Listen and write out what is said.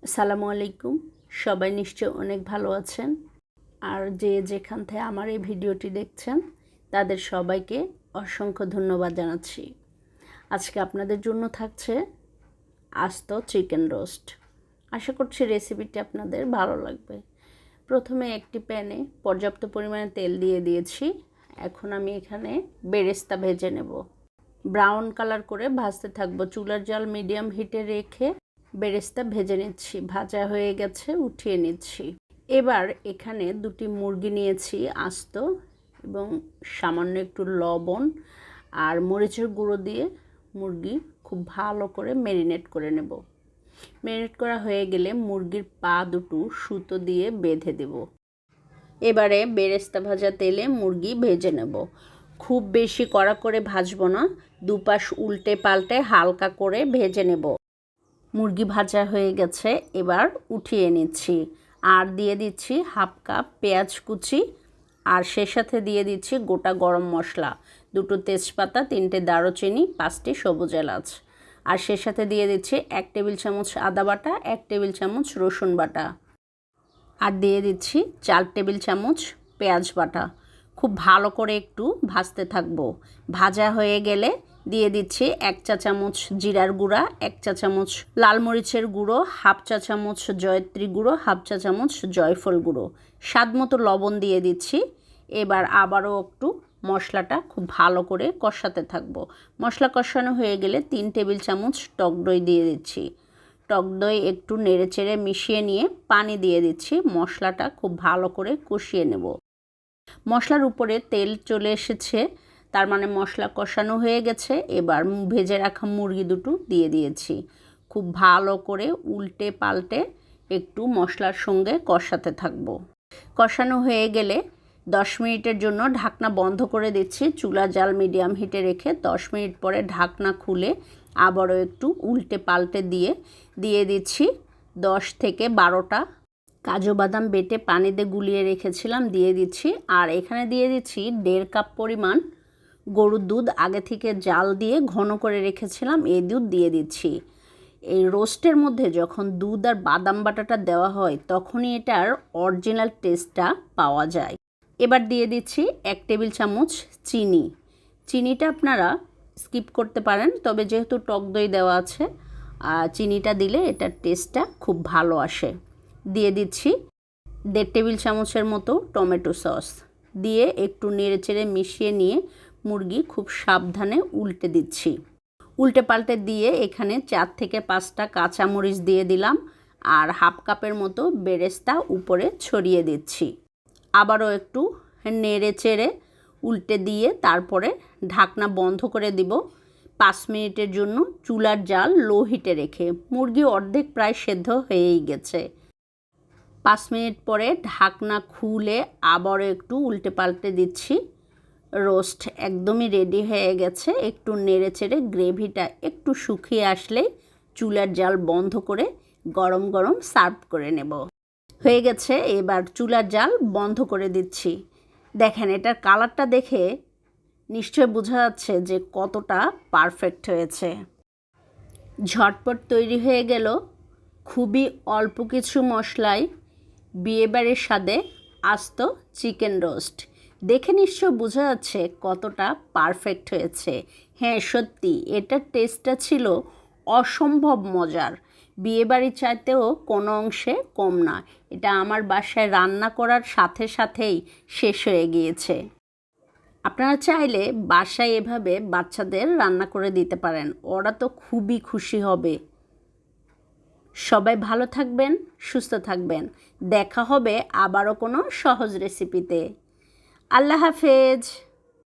আসসালামু আলাইকুম। সবাই নিশ্চয় অনেক ভালো আছেন। আর যে যেখান থেকে আমার এই ভিডিওটি দেখছেন তাদের সবাইকে অসংখ্য ধন্যবাদ জানাচ্ছি। আজকে আপনাদের জন্য থাকছে আস্ত চিকেন রোস্ট। আশা করছি রেসিপিটি আপনাদের ভালো লাগবে। প্রথমে একটি প্যানে পর্যাপ্ত পরিমাণে তেল দিয়ে দিয়েছি। এখন আমি এখানে বেরেস্তা ভেজে নেব। ব্রাউন কালার করে ভাজতে থাকবো। চুলার জাল মিডিয়াম হিটে রেখে বেরেস্তা ভেজে নিচ্ছি। ভাজা হয়ে গেছে, উঠিয়ে নিচ্ছি। এবার এখানে দুটি মুরগি নিয়েছি আস্ত, এবং সামান্য একটু লবণ আর মরিচের গুঁড়ো দিয়ে মুরগি খুব ভালো করে ম্যারিনেট করে নেব। ম্যারিনেট করা হয়ে গেলে মুরগির পা দুটো সুতো দিয়ে বেঁধে দেব। এবারে বেরেস্তা ভাজা তেলে মুরগি ভেজে নেব। খুব বেশি কড়া করে ভাজবো না, দুপাশ উল্টে পাল্টে হালকা করে ভেজে নেব। মুরগি ভাজা হয়ে গেছে, এবার উঠিয়ে নিচ্ছি। আর দিয়ে দিচ্ছি হাফ কাপ পেঁয়াজ কুচি, আর সে সাথে দিয়ে দিচ্ছি গোটা গরম মশলা, 2টো তেজপাতা, 3টে দারুচিনি, 5টি সবুজ এলাচ। আর সে সাথে দিয়ে দিচ্ছি 1 টেবিল চামচ আদা বাটা, 1 টেবিল চামচ রসুন বাটা, আর দিয়ে দিচ্ছি 4 টেবিল চামচ পেঁয়াজ বাটা। খুব ভালো করে একটু ভাজতে থাকবো। ভাজা হয়ে গেলে দিয়ে দিচ্ছি 1 চা চামচ জিরার গুঁড়া, 1 চা চামচ লাল মরিচের গুঁড়ো, হাফ চা চামচ জয়ত্রী গুঁড়ো, হাফ চা চামচ জয়ফল গুঁড়ো, স্বাদ মতো লবণ দিয়ে দিচ্ছি। এবার আবারও একটু মশলাটা খুব ভালো করে কষাতে থাকবো। মশলা কষানো হয়ে গেলে 3 টেবিল চামচ টক দই দিয়ে দিচ্ছি। টক দই একটু নেড়েচেড়ে মিশিয়ে নিয়ে পানি দিয়ে দিচ্ছি। মশলাটা খুব ভালো করে কষিয়ে নেব। মশলার উপরে তেল চলে এসেছে, তার মানে মশলা কষানো হয়ে গেছে। এবার ভেজে রাখা মুরগি দুটো দিয়ে দিয়েছি। খুব ভালো করে উল্টে পাল্টে একটু মশলার সঙ্গে কষাতে থাকবো। কষানো হয়ে গেলে 10 মিনিটের জন্য ঢাকনা বন্ধ করে দিচ্ছি। চুলা জাল মিডিয়াম হিটে রেখে 10 মিনিট পরে ঢাকনা খুলে আবারও একটু উল্টে পাল্টে দিয়ে দিচ্ছি 10 থেকে 12টা কাজু বাদাম বেটে পানিতে গুলিয়ে রেখেছিলাম, দিয়ে দিচ্ছি। আর এখানে দিয়ে দিচ্ছি 1.5 কাপ পরিমাণ গরুর দুধ, আগে থেকে জাল দিয়ে ঘন করে রেখেছিলাম, এই দুধ দিয়ে দিচ্ছি। এই রোস্টের মধ্যে যখন দুধ আর বাদাম বাটাটা দেওয়া হয় তখনই এটার অরিজিনাল টেস্টটা পাওয়া যায়। এবার দিয়ে দিচ্ছি 1 টেবিল চামচ চিনি। চিনিটা আপনারা স্কিপ করতে পারেন, তবে যেহেতু টক দই দেওয়া আছে চিনিটা দিলে এটার টেস্টটা খুব ভালো আসে। দিয়ে দিচ্ছি 1.5 টেবিল চামচের মতো টমেটো সস দিয়ে একটু নেড়েচেড়ে মিশিয়ে নিয়ে মুরগি খুব সাবধানে উল্টে দিচ্ছি। উল্টে পাল্টে দিয়ে এখানে 4 থেকে 5টা কাঁচামরিচ দিয়ে দিলাম, আর হাফ কাপের মতো বেরেস্তা উপরে ছড়িয়ে দিচ্ছি। আবারও একটু নেড়ে চেড়ে উল্টে দিয়ে তারপরে ঢাকনা বন্ধ করে দিব 5 মিনিটের জন্য, চুলার জাল লো হিটে রেখে। মুরগি অর্ধেক প্রায় সেদ্ধ হয়েই গেছে। 5 মিনিট পরে ঢাকনা খুলে আবারও একটু উল্টে পাল্টে দিচ্ছি। রোস্ট একদমই রেডি হয়ে গেছে। একটু নেড়ে চেড়ে গ্রেভিটা একটু শুকিয়ে আসলেই চুলার জাল বন্ধ করে গরম গরম সার্ভ করে নেব। হয়ে গেছে, এবার চুলার জাল বন্ধ করে দিচ্ছি। দেখেন এটার কালারটা দেখে নিশ্চয় বোঝা যাচ্ছে যে কতটা পারফেক্ট হয়েছে। ঝটপট তৈরি হয়ে গেল খুবই অল্প কিছু মশলায় বিয়েবাড়ির স্বাদে আস্ত চিকেন রোস্ট। দেখে নিশ্চয় বোঝা যাচ্ছে কতটা পারফেক্ট হয়েছে। হ্যাঁ, সত্যি এটার টেস্টটা ছিল অসম্ভব মজার। বিয়েবাড়ির চাইতেও কোনো অংশে কম না। এটা আমার বাসায় রান্না করার সাথে সাথেই শেষ হয়ে গিয়েছে। আপনারা চাইলে বাসায় এভাবে বাচ্চাদের রান্না করে দিতে পারেন, ওরা তো খুবই খুশি হবে। সবাই ভালো থাকবেন, সুস্থ থাকবেন। দেখা হবে আবারও কোনো সহজ রেসিপিতে। আল্লাহ হাফেজ।